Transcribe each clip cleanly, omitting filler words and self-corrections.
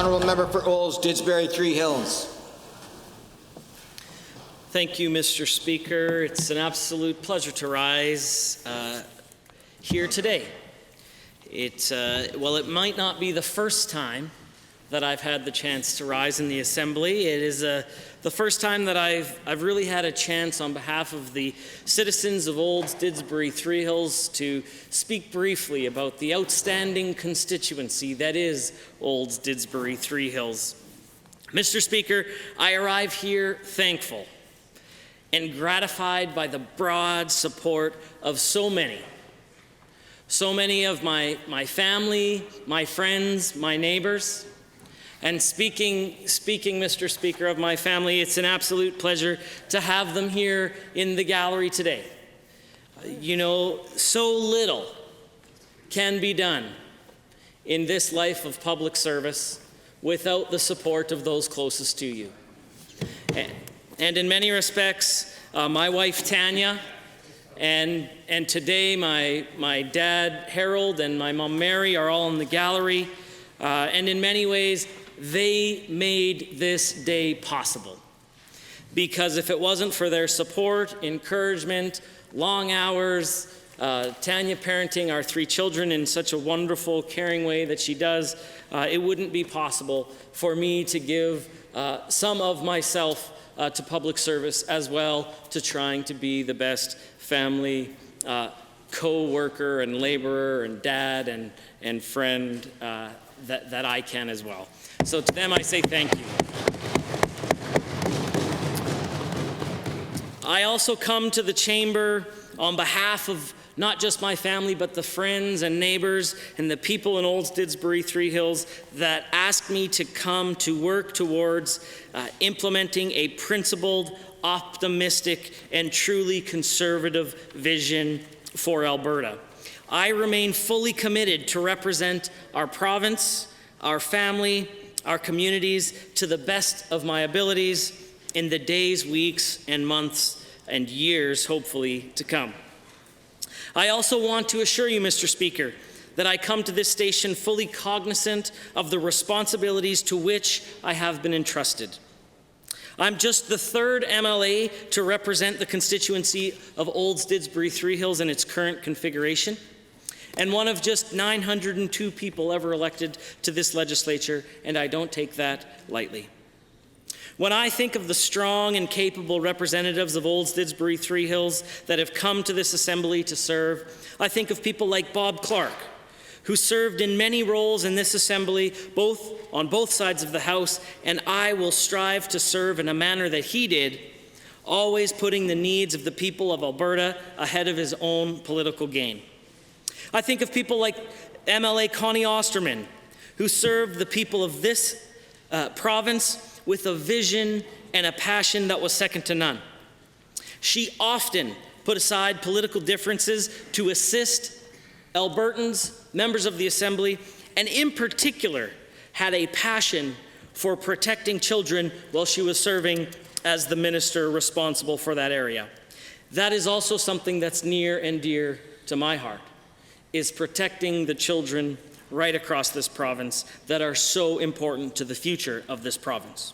Honourable Member for Olds, Didsbury, Three Hills. Thank you, Mr. Speaker. It's an absolute pleasure to rise here today. Well, it might not be the first time that I've had the chance to rise in the Assembly. It is the first time that I've really had a chance on behalf of the citizens of Olds, Didsbury, Three Hills to speak briefly about the outstanding constituency that is Olds, Didsbury, Three Hills. Mr. Speaker, I arrive here thankful and gratified by the broad support of so many of my family, my friends, my neighbors. And speaking, Mr. Speaker, of my family, it's an absolute pleasure to have them here in the gallery today. You know, so little can be done in this life of public service without the support of those closest to you. And in many respects, my wife Tanya, and today my dad Harold and my mom Mary are all in the gallery, and in many ways they made this day possible. Because if it wasn't for their support, encouragement, long hours, Tanya parenting our three children in such a wonderful, caring way that she does, it wouldn't be possible for me to give some of myself to public service as well, to trying to be the best family co-worker and laborer and dad and friend that I can as well. So to them I say thank you. I also come to the chamber on behalf of not just my family, but the friends and neighbors and the people in Olds, Didsbury, Three Hills that asked me to come to work towards implementing a principled, optimistic, and truly conservative vision for Alberta. I remain fully committed to represent our province, our family, our communities to the best of my abilities in the days, weeks, and months, and years, hopefully, to come. I also want to assure you, Mr. Speaker, that I come to this station fully cognizant of the responsibilities to which I have been entrusted. I'm just the third MLA to represent the constituency of Olds, Didsbury, Three Hills in its current configuration, and one of just 902 people ever elected to this legislature, and I don't take that lightly. When I think of the strong and capable representatives of Olds, Didsbury, Three Hills that have come to this assembly to serve, I think of people like Bob Clark, who served in many roles in this assembly, on both sides of the House, and I will strive to serve in a manner that he did, always putting the needs of the people of Alberta ahead of his own political gain. I think of people like MLA Connie Osterman, who served the people of this province with a vision and a passion that was second to none. She often put aside political differences to assist Albertans, members of the Assembly, and in particular had a passion for protecting children while she was serving as the minister responsible for that area. That is also something that's near and dear to my heart, is protecting the children right across this province that are so important to the future of this province.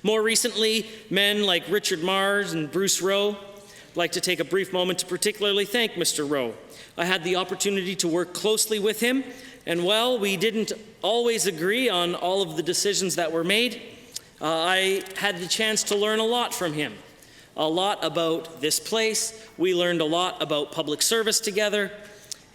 More recently, men like Richard Mars and Bruce Rowe. I'd like to take a brief moment to particularly thank Mr. Rowe. I had the opportunity to work closely with him, and while we didn't always agree on all of the decisions that were made, I had the chance to learn a lot from him. A lot about this place. We learned a lot about public service together.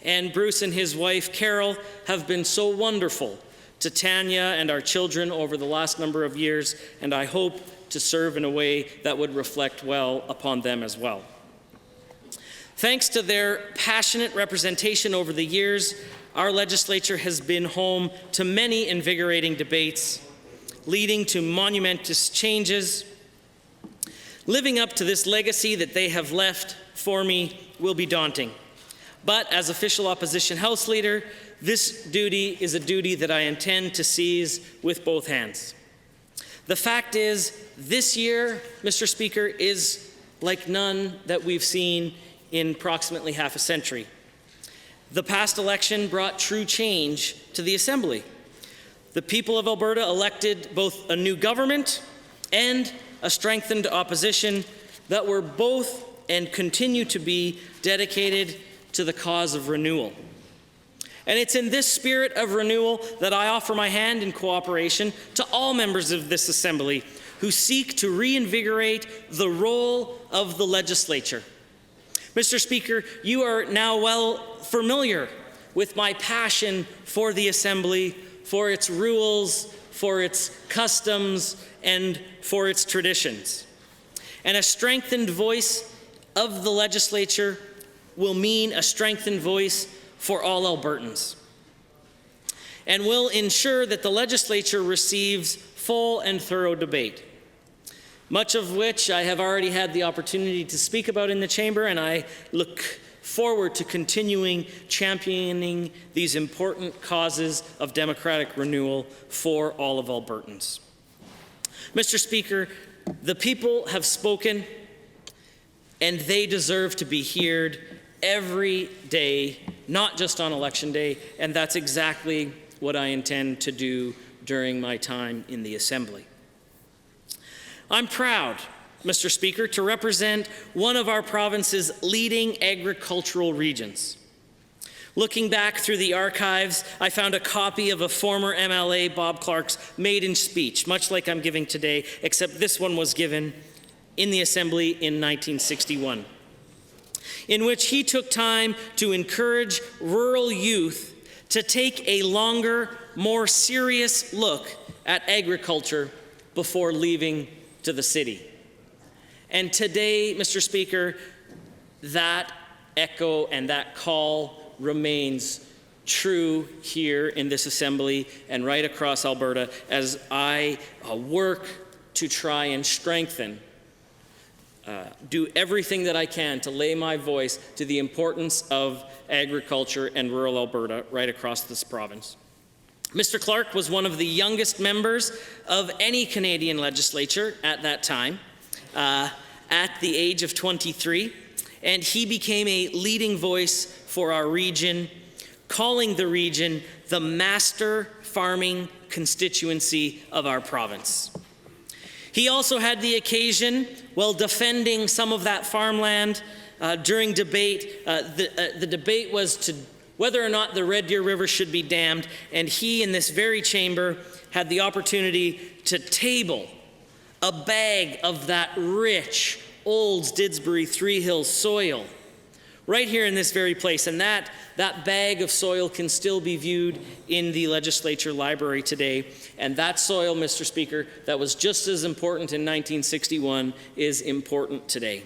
And Bruce and his wife, Carol, have been so wonderful to Tanya and our children over the last number of years, and I hope to serve in a way that would reflect well upon them as well. Thanks to their passionate representation over the years, our legislature has been home to many invigorating debates, leading to monumentous changes. Living up to this legacy that they have left for me will be daunting. But as official opposition House Leader, this duty is a duty that I intend to seize with both hands. The fact is, this year, Mr. Speaker, is like none that we've seen in approximately half a century. The past election brought true change to the Assembly. The people of Alberta elected both a new government and a strengthened opposition that were both and continue to be dedicated to the cause of renewal. And it's in this spirit of renewal that I offer my hand in cooperation to all members of this assembly who seek to reinvigorate the role of the legislature. Mr. Speaker, you are now well familiar with my passion for the assembly, for its rules, for its customs, and for its traditions. And a strengthened voice of the legislature will mean a strengthened voice for all Albertans, and will ensure that the legislature receives full and thorough debate, much of which I have already had the opportunity to speak about in the chamber, and I look forward to continuing championing these important causes of democratic renewal for all of Albertans. Mr. Speaker, the people have spoken, and they deserve to be heard every day, not just on election day, and that's exactly what I intend to do during my time in the Assembly. I'm proud, Mr. Speaker, to represent one of our province's leading agricultural regions. Looking back through the archives, I found a copy of a former MLA, Bob Clark's maiden speech, much like I'm giving today, except this one was given in the Assembly in 1961, in which he took time to encourage rural youth to take a longer, more serious look at agriculture before leaving to the city. And today, Mr. Speaker, that echo and that call remains true here in this Assembly and right across Alberta as I work to try and strengthen, do everything that I can to lay my voice to the importance of agriculture and rural Alberta right across this province. Mr. Clark was one of the youngest members of any Canadian legislature at that time, at the age of 23, and he became a leading voice for our region, calling the region the master farming constituency of our province. He also had the occasion, while defending some of that farmland during debate, the debate was to whether or not the Red Deer River should be dammed, and he in this very chamber had the opportunity to table a bag of that rich Olds Didsbury Three Hills soil right here in this very place, and that bag of soil can still be viewed in the legislature library today. And that soil, Mr. Speaker, that was just as important in 1961 is important today.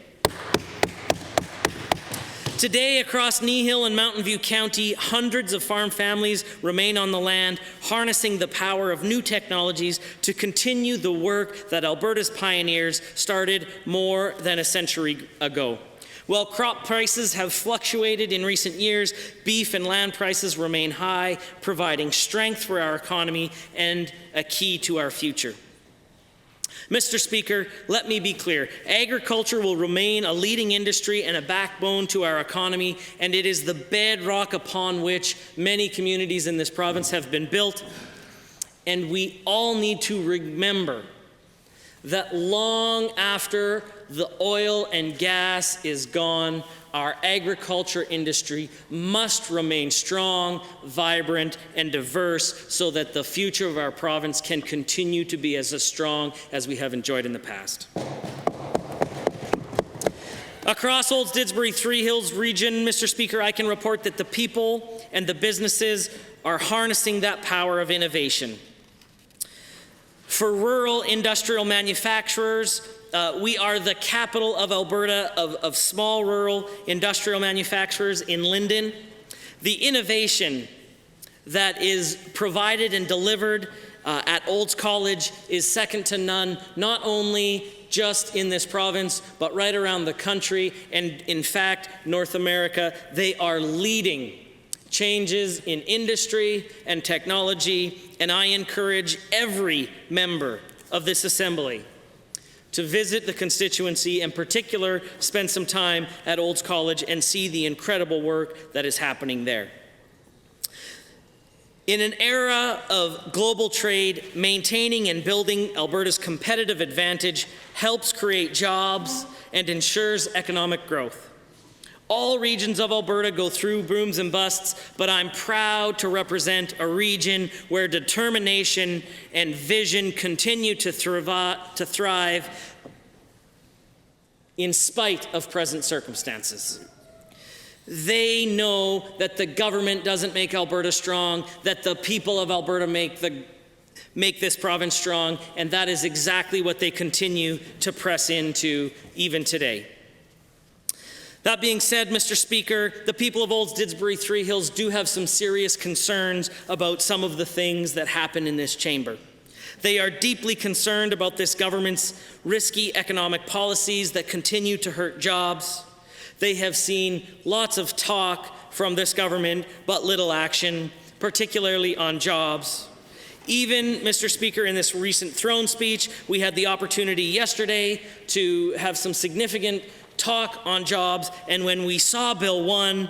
Today, across Kneehill and Mountain View County, hundreds of farm families remain on the land, harnessing the power of new technologies to continue the work that Alberta's pioneers started more than a century ago. While crop prices have fluctuated in recent years, beef and land prices remain high, providing strength for our economy and a key to our future. Mr. Speaker, let me be clear. Agriculture will remain a leading industry and a backbone to our economy, and it is the bedrock upon which many communities in this province have been built. And we all need to remember that long after the oil and gas is gone, our agriculture industry must remain strong, vibrant, and diverse so that the future of our province can continue to be as strong as we have enjoyed in the past. Across Olds Didsbury Three Hills region, Mr. Speaker, I can report that the people and the businesses are harnessing that power of innovation. For rural industrial manufacturers, we are the capital of Alberta of small rural industrial manufacturers in Linden. The innovation that is provided and delivered at Olds College is second to none, not only just in this province, but right around the country, and in fact, North America. They are leading changes in industry and technology, and I encourage every member of this assembly to visit the constituency, in particular, spend some time at Olds College and see the incredible work that is happening there. In an era of global trade, maintaining and building Alberta's competitive advantage helps create jobs and ensures economic growth. All regions of Alberta go through booms and busts, but I'm proud to represent a region where determination and vision continue to thrive in spite of present circumstances. They know that the government doesn't make Alberta strong, that the people of Alberta make this province strong, and that is exactly what they continue to press into even today. That being said, Mr. Speaker, the people of Old Didsbury Three Hills do have some serious concerns about some of the things that happen in this chamber. They are deeply concerned about this government's risky economic policies that continue to hurt jobs. They have seen lots of talk from this government, but little action, particularly on jobs. Even, Mr. Speaker, in this recent throne speech, we had the opportunity yesterday to have some significant talk on jobs, and when we saw Bill 1,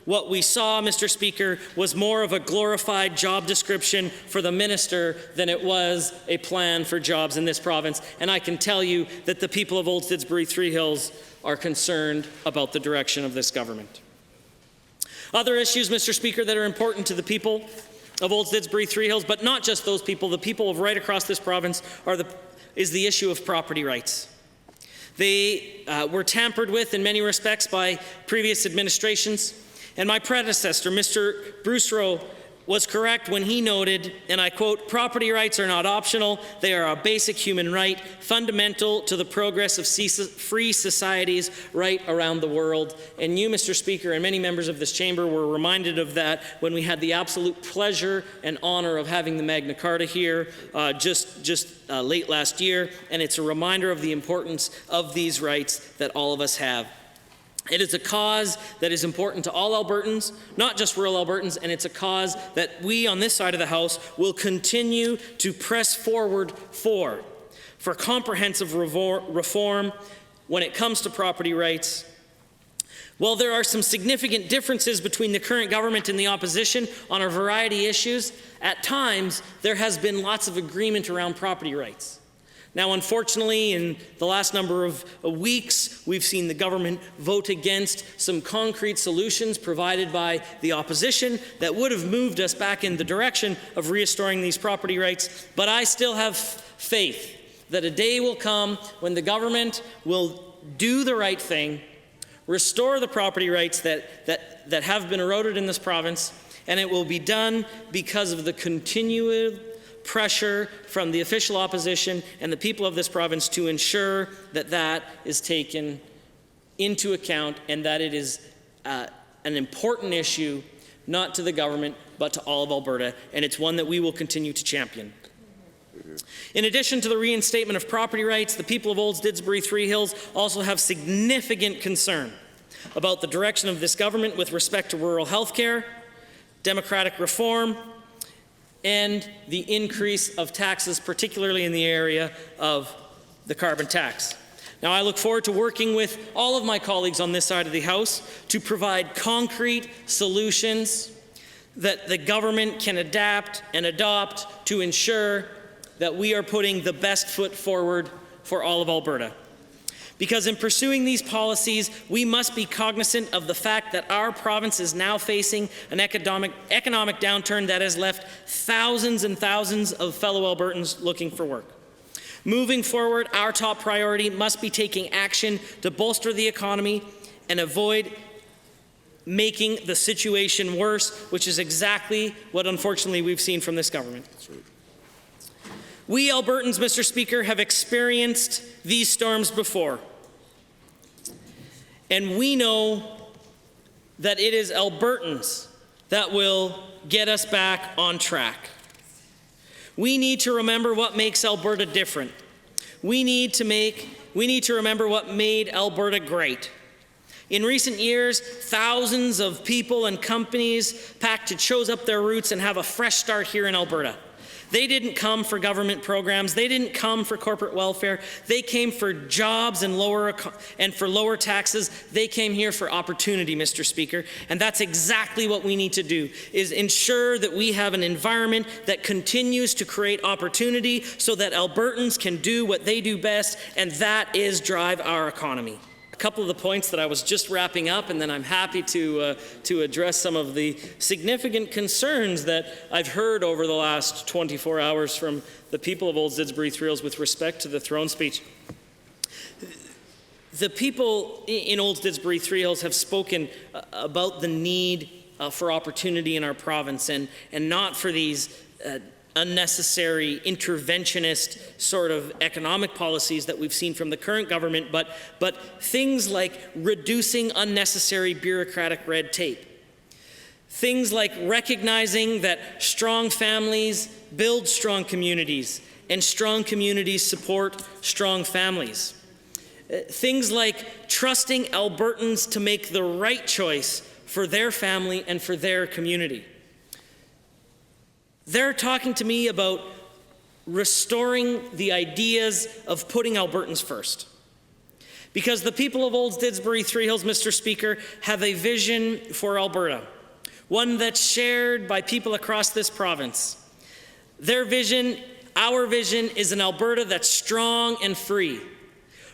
what we saw, Mr. Speaker, was more of a glorified job description for the minister than it was a plan for jobs in this province. And I can tell you that the people of Old Didsbury Three Hills are concerned about the direction of this government. Other issues, Mr. Speaker, that are important to the people of Old Didsbury Three Hills, but not just those people, the people of right across this province, is the issue of property rights. They were tampered with in many respects by previous administrations. And my predecessor, Mr. Bruce Rowe, was correct when he noted, and I quote, "Property rights are not optional. They are a basic human right, fundamental to the progress of free societies right around the world." And you, Mr. Speaker, and many members of this chamber were reminded of that when we had the absolute pleasure and honor of having the Magna Carta here late last year. And it's a reminder of the importance of these rights that all of us have. It is a cause that is important to all Albertans, not just rural Albertans, and it's a cause that we on this side of the House will continue to press forward for comprehensive reform when it comes to property rights. While there are some significant differences between the current government and the opposition on a variety of issues, at times there has been lots of agreement around property rights. Now, unfortunately, in the last number of weeks, we've seen the government vote against some concrete solutions provided by the opposition that would have moved us back in the direction of restoring these property rights. But I still have faith that a day will come when the government will do the right thing, restore the property rights that have been eroded in this province, and it will be done because of the continued pressure from the official opposition and the people of this province to ensure that that is taken into account and that it is an important issue, not to the government, but to all of Alberta, and it's one that we will continue to champion. In addition to the reinstatement of property rights, the people of Old Didsbury Three Hills also have significant concern about the direction of this government with respect to rural health care, democratic reform, and the increase of taxes, particularly in the area of the carbon tax. Now, I look forward to working with all of my colleagues on this side of the House to provide concrete solutions that the government can adapt and adopt to ensure that we are putting the best foot forward for all of Alberta. Because in pursuing these policies, we must be cognizant of the fact that our province is now facing an economic downturn that has left thousands and thousands of fellow Albertans looking for work. Moving forward, our top priority must be taking action to bolster the economy and avoid making the situation worse, which is exactly what, unfortunately, we've seen from this government. We Albertans, Mr. Speaker, have experienced these storms before. And we know that it is Albertans that will get us back on track. We need to remember what makes Alberta different. We need to remember what made Alberta great. In recent years, thousands of people and companies chose up their roots and have a fresh start here in Alberta. They didn't come for government programs. They didn't come for corporate welfare. They came for jobs and for lower taxes. They came here for opportunity, Mr. Speaker. And that's exactly what we need to do, is ensure that we have an environment that continues to create opportunity so that Albertans can do what they do best, and that is drive our economy. A couple of the points that I was just wrapping up, and then I'm happy to address some of the significant concerns that I've heard over the last 24 hours from the people of Old Didsbury Three Hills with respect to the throne speech. The people in Old Didsbury Three Hills have spoken about the need for opportunity in our province, and not for these unnecessary interventionist sort of economic policies that we've seen from the current government, but things like reducing unnecessary bureaucratic red tape. Things like recognizing that strong families build strong communities, and strong communities support strong families. Things like trusting Albertans to make the right choice for their family and for their community. They're talking to me about restoring the ideas of putting Albertans first. Because the people of Old Didsbury Three Hills, Mr. Speaker, have a vision for Alberta, one that's shared by people across this province. Their vision, our vision, is an Alberta that's strong and free,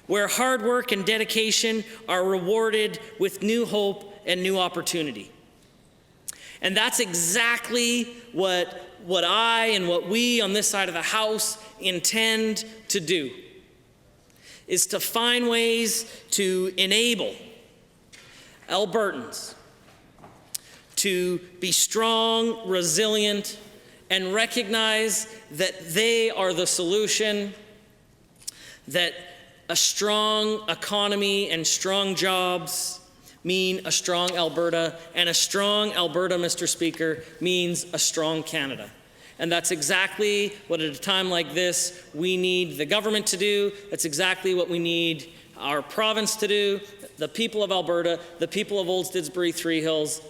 where hard work and dedication are rewarded with new hope and new opportunity. And that's exactly what I and what we on this side of the House intend to do, is to find ways to enable Albertans to be strong, resilient, and recognize that they are the solution, that a strong economy and strong jobs mean a strong Alberta, and a strong Alberta, Mr. Speaker, means a strong Canada. And that's exactly what, at a time like this, we need the government to do. That's exactly what we need our province to do, the people of Alberta, the people of Old Didsbury Three Hills,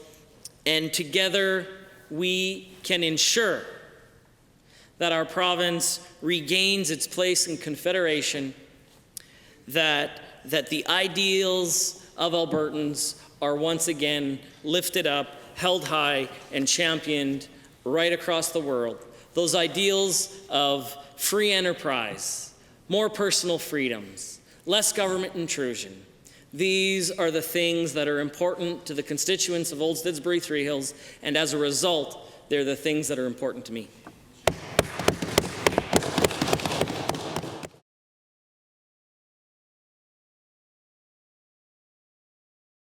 and together we can ensure that our province regains its place in Confederation, that the ideals of Albertans are once again lifted up, held high, and championed right across the world. Those ideals of free enterprise, more personal freedoms, less government intrusion. These are the things that are important to the constituents of Old Didsbury Three Hills, and as a result, they're the things that are important to me.